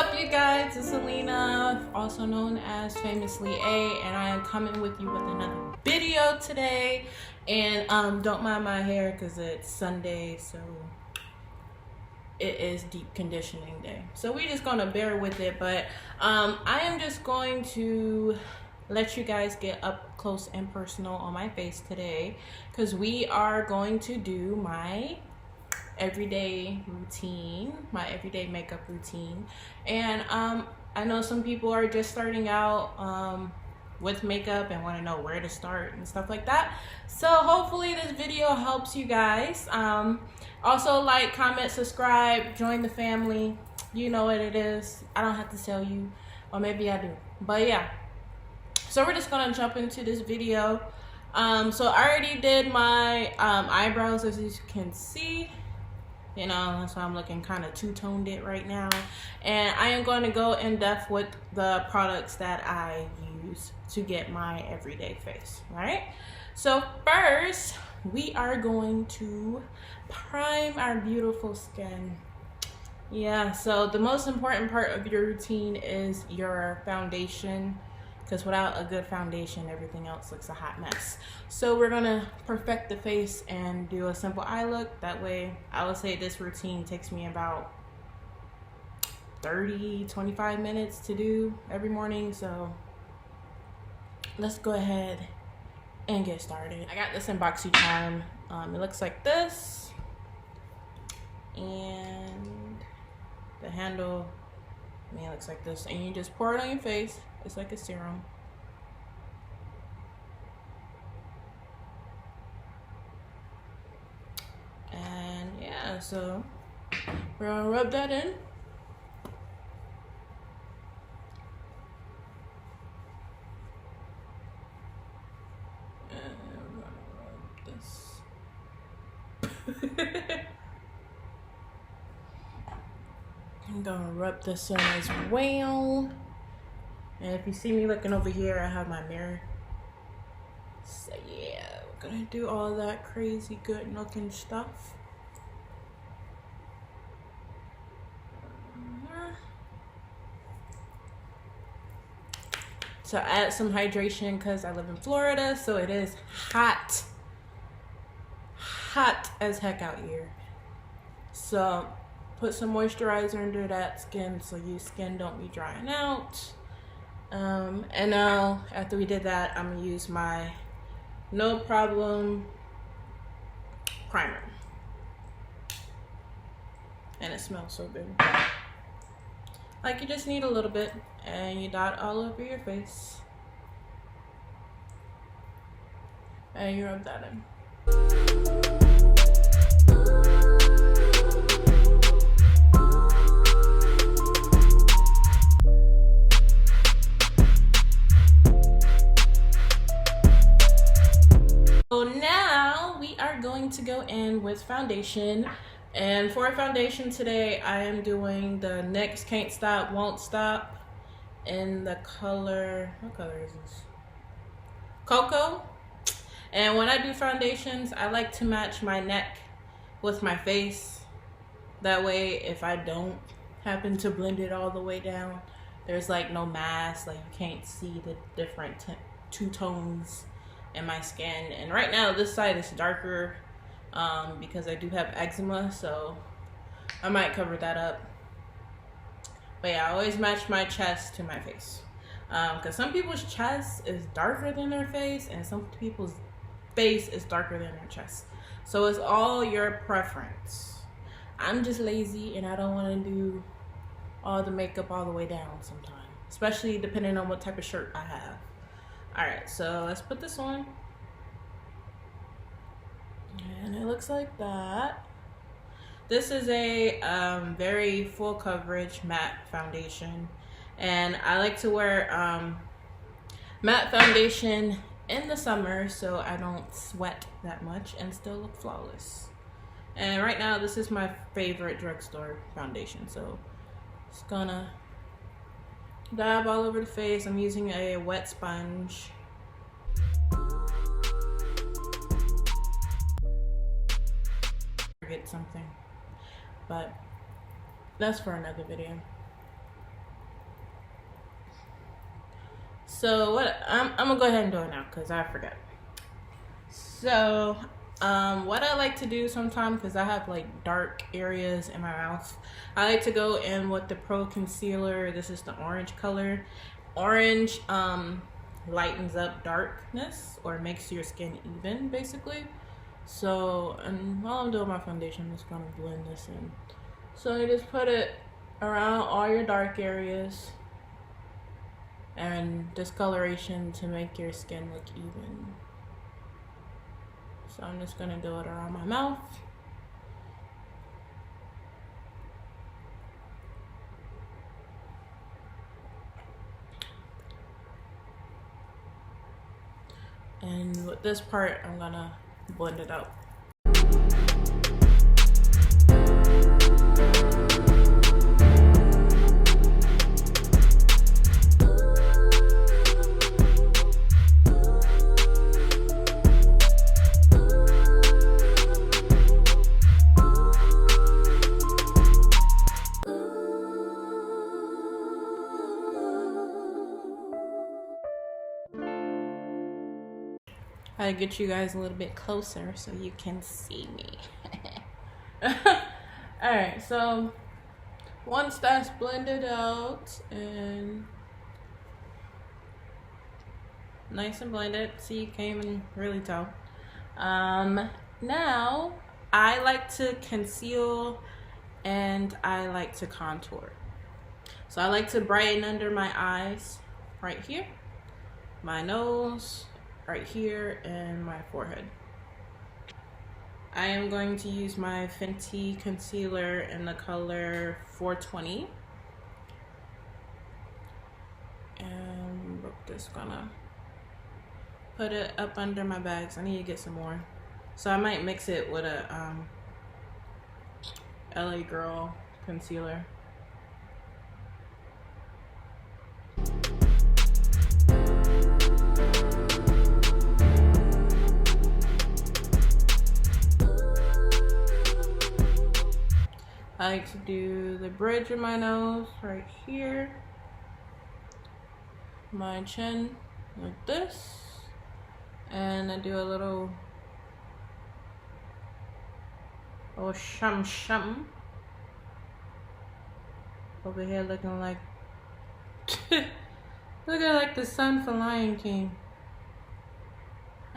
up, you guys? It's Alina, also known as Famously A, and I am coming with you with another video today. And don't mind my hair because it's Sunday, so it is deep conditioning day. So we're just gonna bear with it, but I am just going to let you guys get up close and personal on my face today because we are going to do my everyday routine, my everyday makeup routine. And I know some people are just starting out with makeup and want to know where to start and stuff like that. So hopefully this video helps you guys. Also, like, comment, subscribe, join the family. You know what it is. I don't have to tell you, or maybe I do, but yeah. So we're just gonna jump into this video. So I already did my eyebrows, as you can see. You know, that's why I'm looking kind of two-toned it right now. And I am going to go in depth with the products that I use to get my everyday face, right? So first, we are going to prime our beautiful skin. Yeah, so the most important part of your routine is your foundation, because without a good foundation, everything else looks a hot mess. So we're gonna perfect the face and do a simple eye look. That way, I would say this routine takes me about 30-25 minutes to do every morning. So let's go ahead and get started. I got this in BoxyCharm. It looks like this, and the handle, it looks like this, and you just pour it on your face. It's like a serum. And yeah, so we're gonna rub that in. And we're gonna rub this. I'm gonna rub this in as well. And if you see me looking over here, I have my mirror. So yeah, we're gonna do all that crazy good looking stuff. To add some hydration, because I live in Florida, so it is hot. Hot as heck out here. So put some moisturizer under that skin so your skin don't be drying out. And now after we did that, I'm gonna use my No Problem primer, and it smells so good. Like, you just need a little bit, and you dot all over your face, and you rub that in. So now we are going to go in with foundation, and for foundation today I am doing the NYX Can't Stop Won't Stop in the color, what color is this? Cocoa. And when I do foundations, I like to match my neck with my face. That way, if I don't happen to blend it all the way down, there's like no mask, like you can't see the different two tones in my skin. And right now this side is darker because I do have eczema, so I might cover that up. But yeah, I always match my chest to my face, because some people's chest is darker than their face, and some people's face is darker than their chest. So it's all your preference. I'm just lazy and I don't want to do all the makeup all the way down sometimes, especially depending on what type of shirt I have. Alright, so let's put this on. And it looks like that. This is a very full coverage matte foundation. And I like to wear matte foundation in the summer so I don't sweat that much and still look flawless. And right now this is my favorite drugstore foundation. So just gonna dab all over the face. I'm using a wet sponge. Get something, but that's for another video. So what I'm gonna go ahead and do it now because I forgot. So what I like to do sometimes, because I have like dark areas in my mouth, I like to go in with the Pro Concealer. This is the orange color. Orange lightens up darkness or makes your skin even, basically. So, and while I'm doing my foundation, I'm just gonna blend this in. So you just put it around all your dark areas and discoloration to make your skin look even. So I'm just gonna do it around my mouth. And with this part, I'm gonna blend it out. I get you guys a little bit closer so you can see me. Alright, so once that's blended out and nice and blended, see, you can't even really tell. Now I like to conceal and I like to contour. So I like to brighten under my eyes right here, my nose right here, and my forehead. I am going to use my Fenty concealer in the color 420. And we're just gonna put it up under my bags. I need to get some more. So I might mix it with a LA Girl concealer. I like to do the bridge of my nose right here, my chin like this, and I do a little shum over here, looking like looking like the son for Lion King.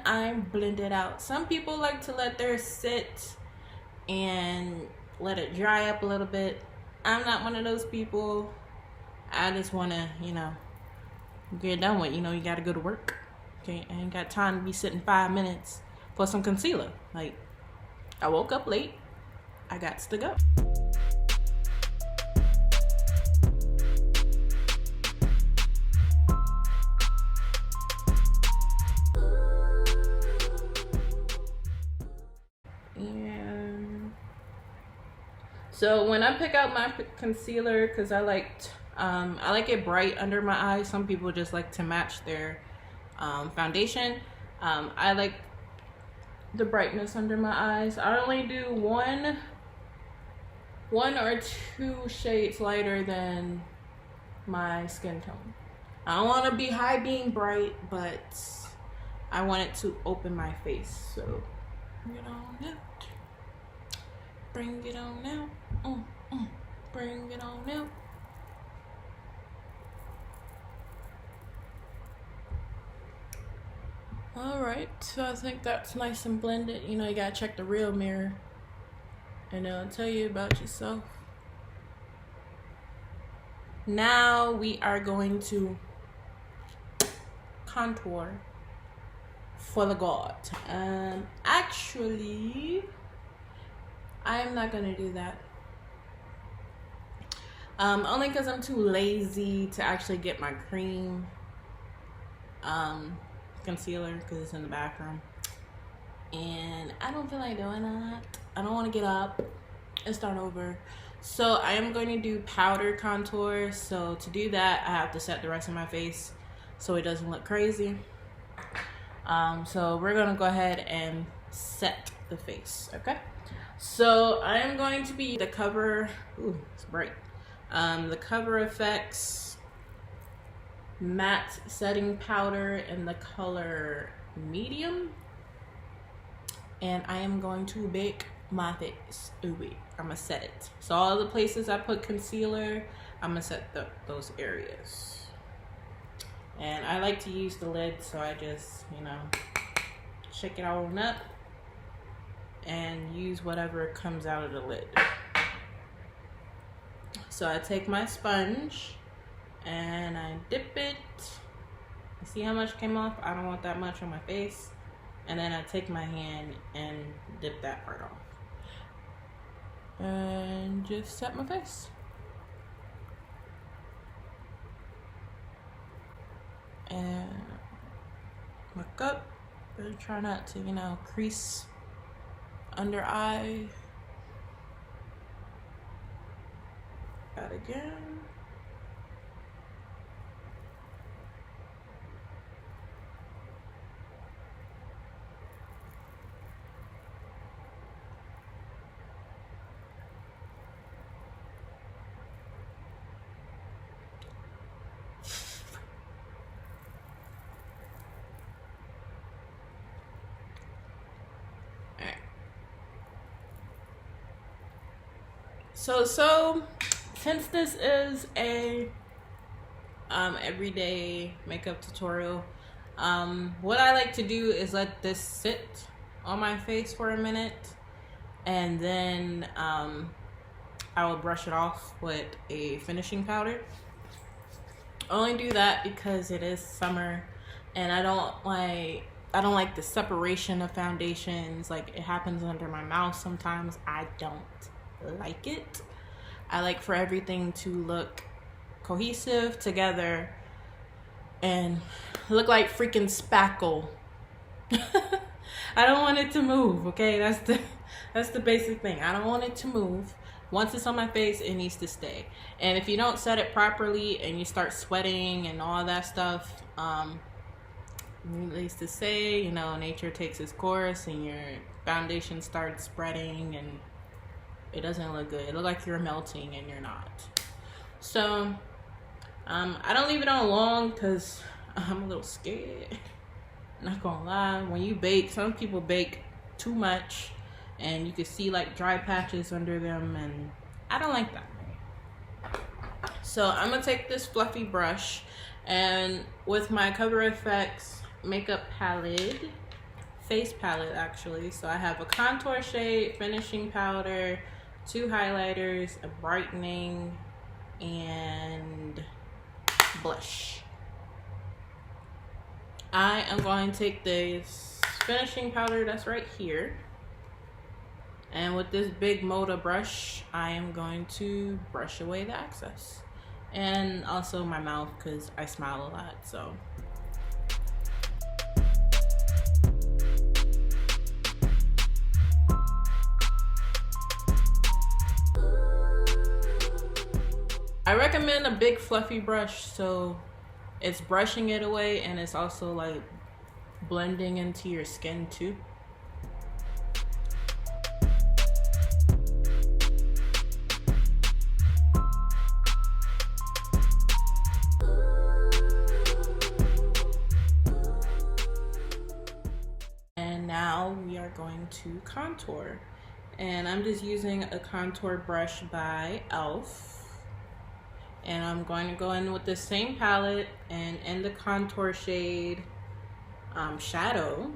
I blend it out. Some people like to let theirs sit and let it dry up a little bit. I'm not one of those people. I just want to, you know, get done with. You know, you got to go to work. Okay, I ain't got time to be sitting 5 minutes for some concealer. Like, I woke up late. I got to go. So when I pick out my concealer, because I like it bright under my eyes. Some people just like to match their foundation. I like the brightness under my eyes. I only do one or two shades lighter than my skin tone. I don't want to be high being bright, but I want it to open my face. So bring it on out. Bring it on out. Bring it on out. Alright, so I think that's nice and blended. You know, you gotta check the real mirror and it'll tell you about yourself. Now we are going to contour for the god. Actually, I'm not gonna do that. Only because I'm too lazy to actually get my cream concealer because it's in the bathroom. And I don't feel like doing that. I don't want to get up and start over. So I am going to do powder contour. So to do that, I have to set the rest of my face so it doesn't look crazy. So we're gonna go ahead and set the face, okay? So I am going to be the Cover, ooh, it's bright. The Cover FX matte setting powder in the color medium, and I am going to bake my face. Ooh, wait, I'm gonna set it. So all the places I put concealer, I'm gonna set those areas. And I like to use the lid, so I just, you know, shake it all up and use whatever comes out of the lid. So I take my sponge and I dip it. You see how much came off? I don't want that much on my face. And then I take my hand and dip that part off. And just set my face. And look up. Really try not to, you know, crease under eye. That again. So since this is a everyday makeup tutorial, what I like to do is let this sit on my face for a minute, and then I will brush it off with a finishing powder. I only do that because it is summer and I don't like the separation of foundations. Like, it happens under my mouth sometimes. I don't like it. I like for everything to look cohesive together and look like freaking spackle. I don't want it to move, okay? That's the basic thing. I don't want it to move. Once it's on my face, it needs to stay. And if you don't set it properly and you start sweating and all that stuff, needless to say, you know, nature takes its course and your foundation starts spreading and it doesn't look good. It looks like you're melting and you're not. So I don't leave it on long because I'm a little scared. Not gonna lie, when you bake, some people bake too much and you can see like dry patches under them, and I don't like that. So I'm gonna take this fluffy brush, and with my Cover FX makeup palette, face palette actually, so I have a contour shade, finishing powder, 2 highlighters, a brightening, and blush. I am going to take this finishing powder that's right here, and with this big Moda brush, I am going to brush away the excess. And also my mouth, because I smile a lot, so. I recommend a big fluffy brush, so it's brushing it away and it's also like blending into your skin too. And now we are going to contour, and I'm just using a contour brush by e.l.f. And I'm going to go in with the same palette, and in the contour shade Shadow,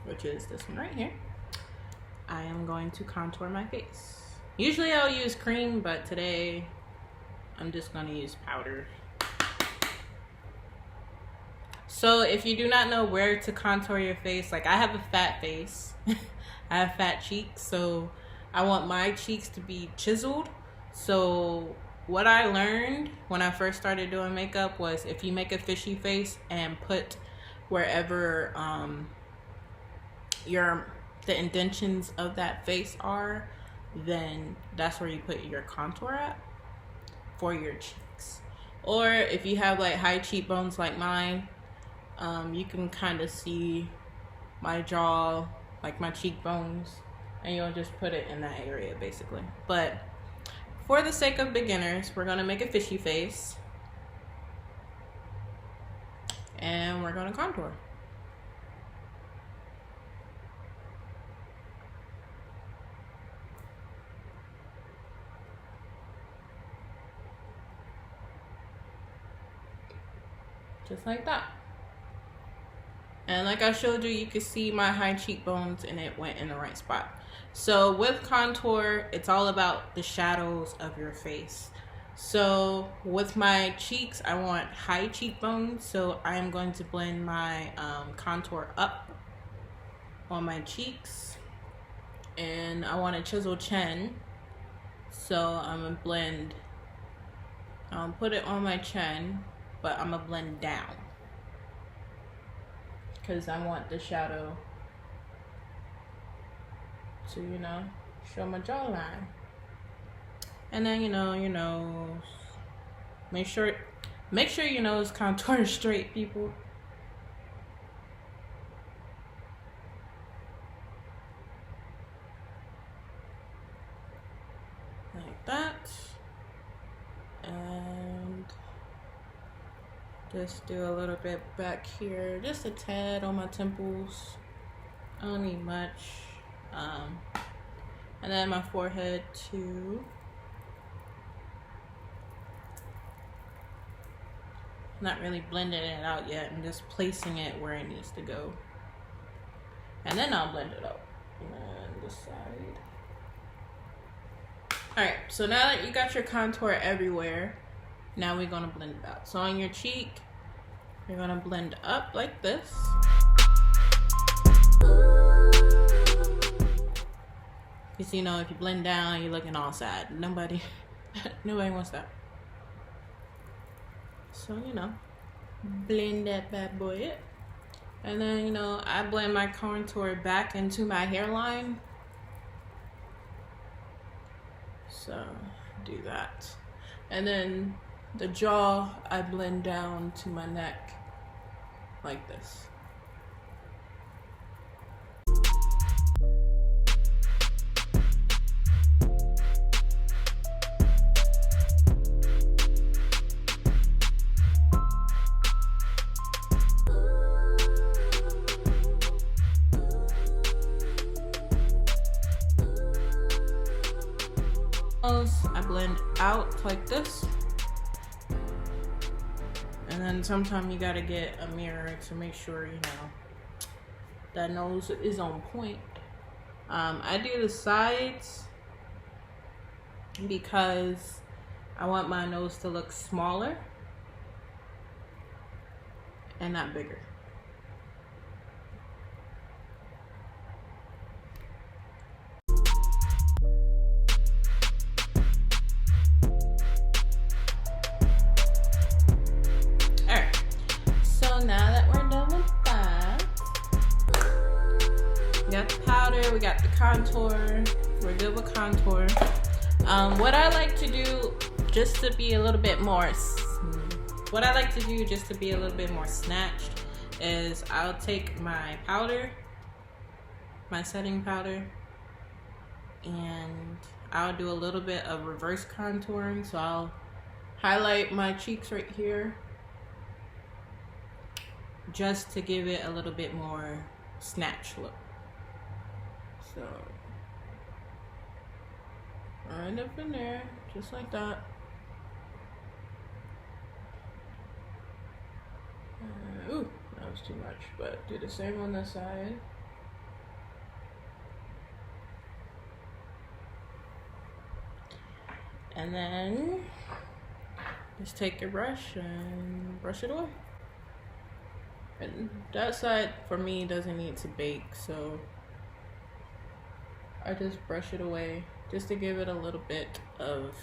which is this one right here, I am going to contour my face. Usually I'll use cream, but today I'm just going to use powder. So if you do not know where to contour your face, like I have a fat face, I have fat cheeks, so I want my cheeks to be chiseled. So what I learned when I first started doing makeup was if you make a fishy face and put wherever the indentions of that face are, then that's where you put your contour at for your cheeks. Or if you have like high cheekbones like mine, you can kind of see my jaw, like my cheekbones, and you'll just put it in that area basically. But for the sake of beginners, we're gonna make a fishy face. and we're gonna contour. Just like that. And like I showed you, you can see my high cheekbones and it went in the right spot. So with contour, it's all about the shadows of your face. So with my cheeks, I want high cheekbones. So I am going to blend my contour up on my cheeks. And I want a chiseled chin. So I'm gonna blend, put it on my chin, but I'm gonna blend down, because I want the shadow to, you know, show my jawline. And then, you know, your nose. Make sure your nose contour is straight, people. Like that. And just do a little bit back here, just a tad on my temples. I don't need much. And then my forehead too. Not really blending it out yet. I'm just placing it where it needs to go. And then I'll blend it out. And this side. Alright, so now that you got your contour everywhere, now we're gonna blend it out. So on your cheek, you're gonna blend up like this. Because, you know, if you blend down, you're looking all sad. Nobody wants that. So, you know, blend that bad boy up. And then, you know, I blend my contour back into my hairline. So, do that. And then the jaw, I blend down to my neck like this. I blend out like this, and then sometimes you gotta get a mirror to make sure, you know, that nose is on point. I do the sides because I want my nose to look smaller and not bigger. We got the contour. We're good with contour. What I like to do just to be a little bit more snatched is I'll take my powder, my setting powder, and I'll do a little bit of reverse contouring. So I'll highlight my cheeks right here just to give it a little bit more snatch look. So, right up in there, just like that. Ooh, that was too much, but do the same on this side. And then, just take your brush and brush it away. And that side, for me, doesn't need to bake, so I just brush it away just to give it a little bit of,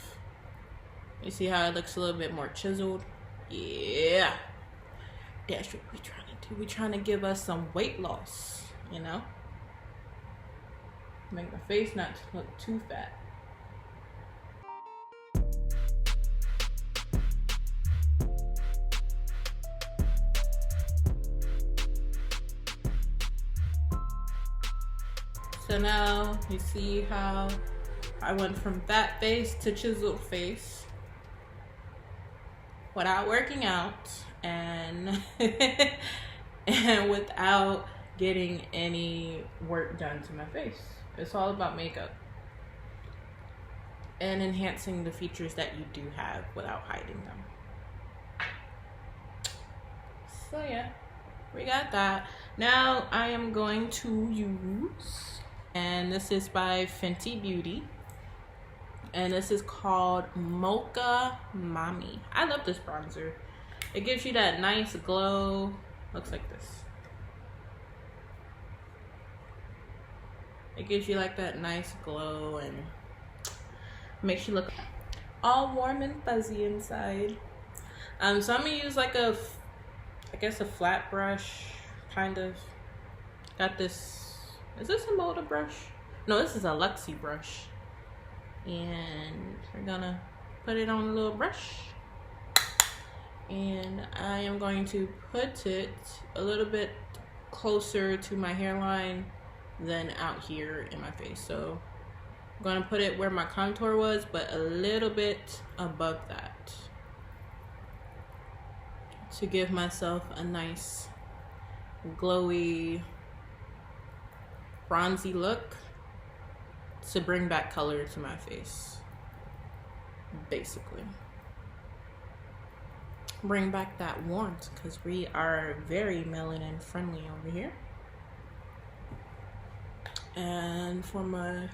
you see how it looks a little bit more chiseled? Yeah, that's what we're trying to do. We're trying to give us some weight loss, you know? Make my face not look too fat. So now you see how I went from fat face to chiseled face without working out. and and without getting any work done to my face. It's all about makeup and enhancing the features that you do have without hiding them. So yeah, we got that. Now I am going to use, and this is by Fenty Beauty, and this is called Mocha Mami. I love this bronzer. It gives you that nice glow. Looks like this. It gives you like that nice glow and makes you look all warm and fuzzy inside. So I'm gonna use like a, I guess a flat brush, kind of. Got this, is this a Moda brush? No, this is a Luxie brush. And we're gonna put it on a little brush. And I am going to put it a little bit closer to my hairline than out here in my face. So I'm gonna put it where my contour was, but a little bit above that, to give myself a nice glowy bronzy look, to bring back color to my face, basically. Bring back that warmth, because we are very melanin friendly over here. And for my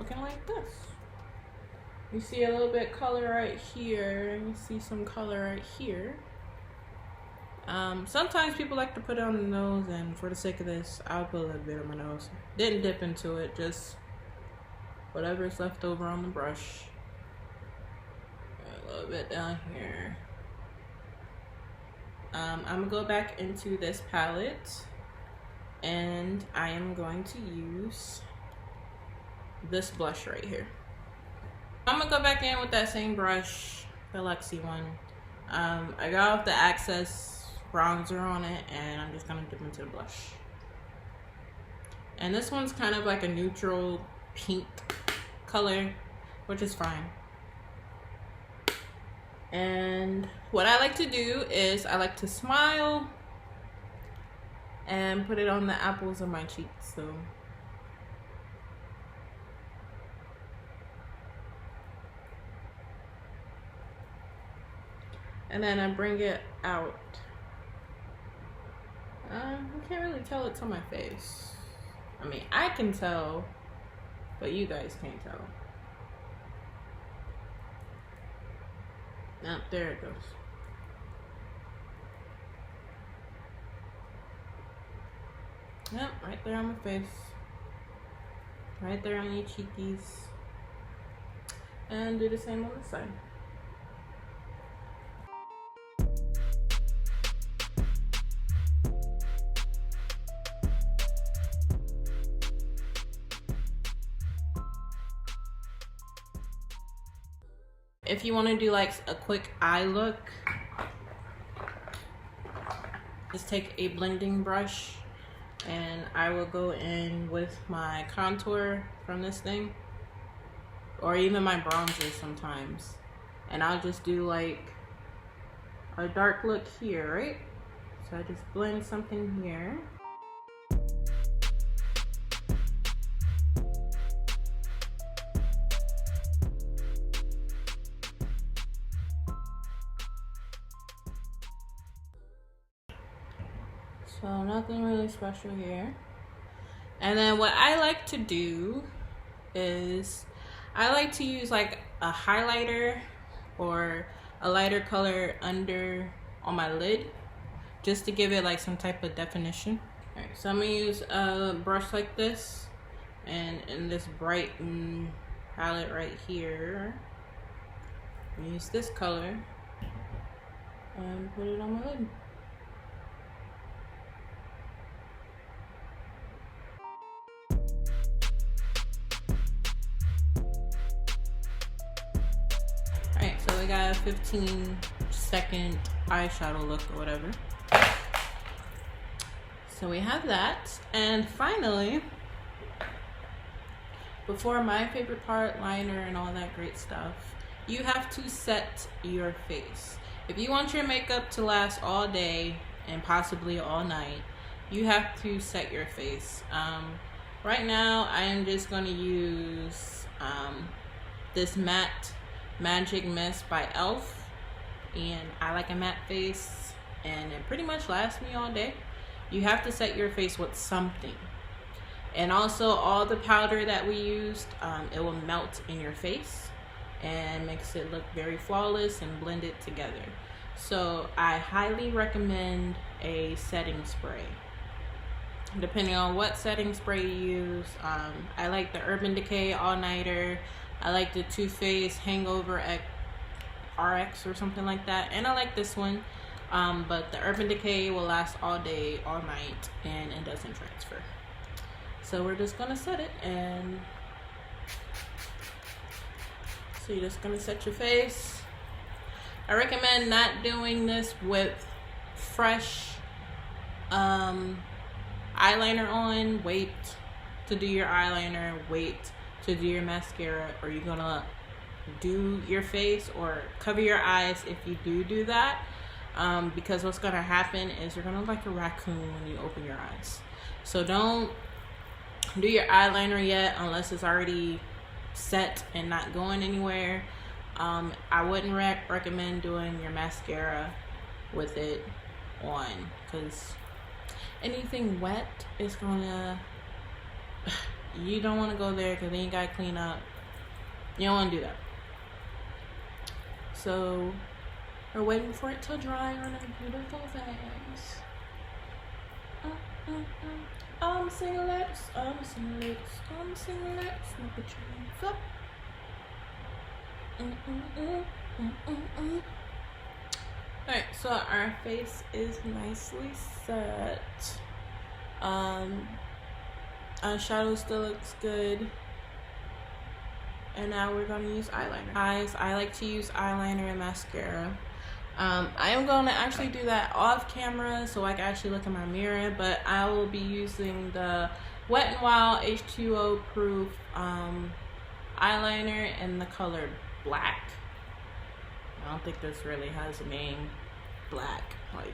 looking like this. You see a little bit color right here, you see some color right here. Sometimes people like to put it on the nose, and for the sake of this, I'll put a little bit on my nose. Didn't dip into it, just whatever's left over on the brush. A little bit down here. I'm gonna go back into this palette, and I am going to use this blush right here. I'm gonna go back in with that same brush, the Luxie one. I got off the Access bronzer on it, and I'm just gonna dip into the blush. And this one's kind of like a neutral pink color, which is fine. And what I like to do is I like to smile and put it on the apples of my cheeks. So and then I bring it out. I can't really tell it's on my face. I mean, I can tell, but you guys can't tell. Now, there it goes. Yep, right there on my face. Right there on your cheekies. And do the same on the side. If you want to do like a quick eye look, just take a blending brush, and I will go in with my contour from this thing, or even my bronzer sometimes, and I'll just do like a dark look here, right? So I just blend something here. So nothing really special here. And then what I like to do is I like to use like a highlighter or a lighter color under on my lid, just to give it like some type of definition. Alright, so I'm gonna use a brush like this, and in this bright palette right here, use this color and put it on my lid. Alright, so we got a 15-second eyeshadow look or whatever. So we have that. And finally, before my favorite part, liner and all that great stuff, you have to set your face. If you want your makeup to last all day and possibly all night, you have to set your face. Right now, I am just going to use this matte Magic Mist by e.l.f. And I like a matte face, and it pretty much lasts me all day. You have to set your face with something. And also, all the powder that we used, it will melt in your face and makes it look very flawless and blend it together. So I highly recommend a setting spray. Depending on what setting spray you use, I like the Urban Decay All Nighter. I like the Too Faced Hangover RX or something like that, and I like this one. But the Urban Decay will last all day, all night, and it doesn't transfer. So we're just gonna set it, and so you're just gonna set your face. I recommend not doing this with fresh eyeliner on. Wait to do your eyeliner, wait to do your mascara, or you're gonna do your face or cover your eyes if you do that, because what's gonna happen is you're gonna look like a raccoon when you open your eyes. So don't do your eyeliner yet unless it's already set and not going anywhere. I wouldn't recommend doing your mascara with it on, because anything wet is gonna, you don't want to go there, because then you gotta clean up. You don't want to do that. So we're waiting for it to dry on our beautiful face. Single lips, single lips, single lips. Now put your hands up. Alright, so our face is nicely set. Eyeshadow still looks good. And now we're going to use eyeliner. Guys, I like to use eyeliner and mascara. I am going to actually do that off camera so I can actually look in my mirror, but I will be using the Wet n Wild H2O proof eyeliner in the color black. I don't think this really has a name. Black, like.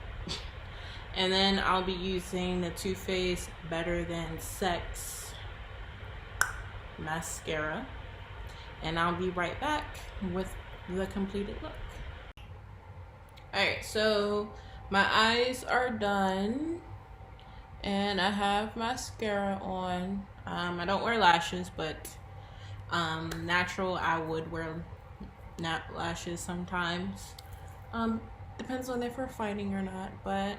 And then I'll be using the Too Faced Better Than Sex mascara. And I'll be right back with the completed look. Alright, so my eyes are done. And I have mascara on. I don't wear lashes, but natural, I would wear lashes sometimes. Depends on if we're fighting or not, but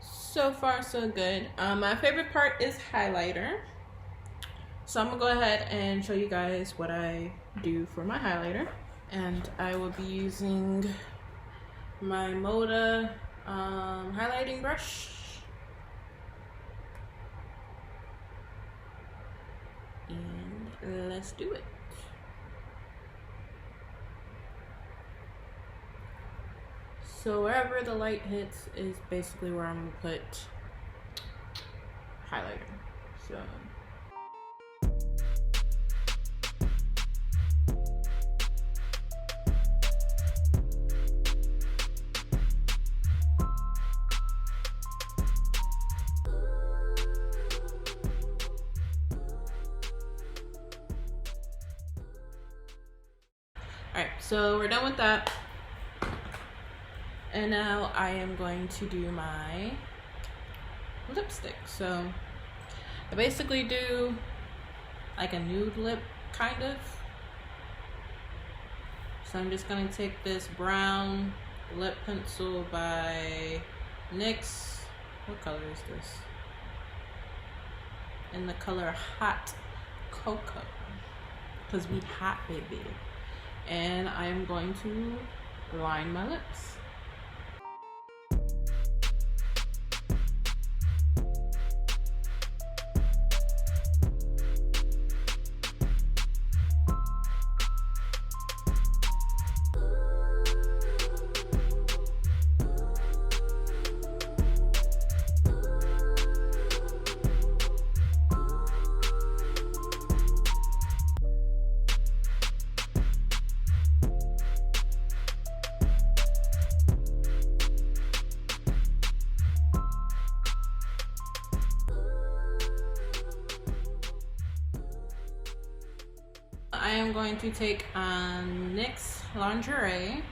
so far so good. My favorite part is highlighter. So I'm gonna go ahead and show you guys what I do for my highlighter. And I will be using my Moda highlighting brush. And let's do it. So wherever the light hits is basically where I'm gonna put highlighter. So alright, so we're done with that. And now I am going to do my lipstick. So I basically do like a nude lip, kind of. So I'm just gonna take this brown lip pencil by NYX. What color is this? In the color Hot Cocoa, because we hot, baby. And I'm going to line my lips. I am going to take on NYX Lingerie,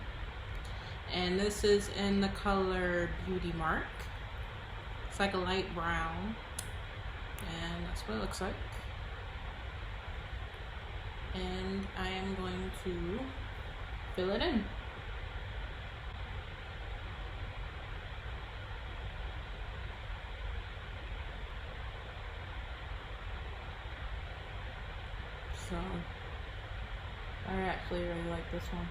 and this is in the color Beauty Mark. It's like a light brown, and that's what it looks like. And I am going to fill it in. So I actually really like this one.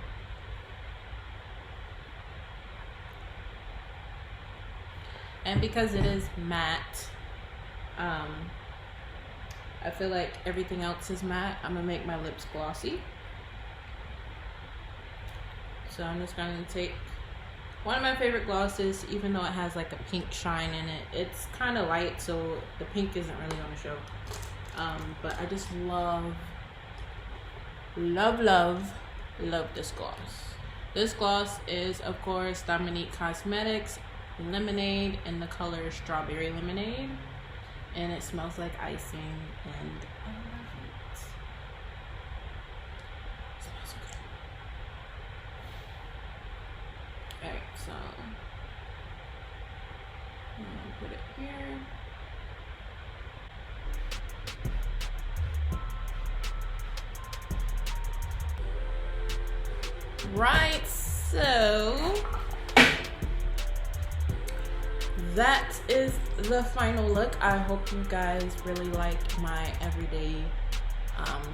And because it is matte, I feel like everything else is matte. I'm gonna make my lips glossy. So I'm just gonna take one of my favorite glosses, even though it has like a pink shine in it. It's kind of light, so the pink isn't really gonna show. But I just love this gloss. This gloss is, of course, Dominique Cosmetics Lemonade in the color Strawberry Lemonade, and it smells like icing, and I love it. It smells so good. Alright, so I'm gonna put it here. Right, so that is the final look. I hope you guys really liked my everyday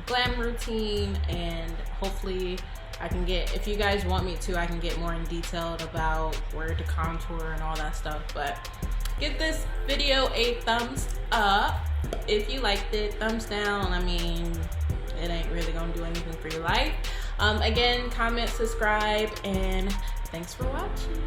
glam routine, and hopefully I can get, if you guys want me to, I can get more in detail about where to contour and all that stuff. But give this video a thumbs up if you liked it. Thumbs down, I mean, it ain't really gonna do anything for your life. Again, comment, subscribe, and thanks for watching.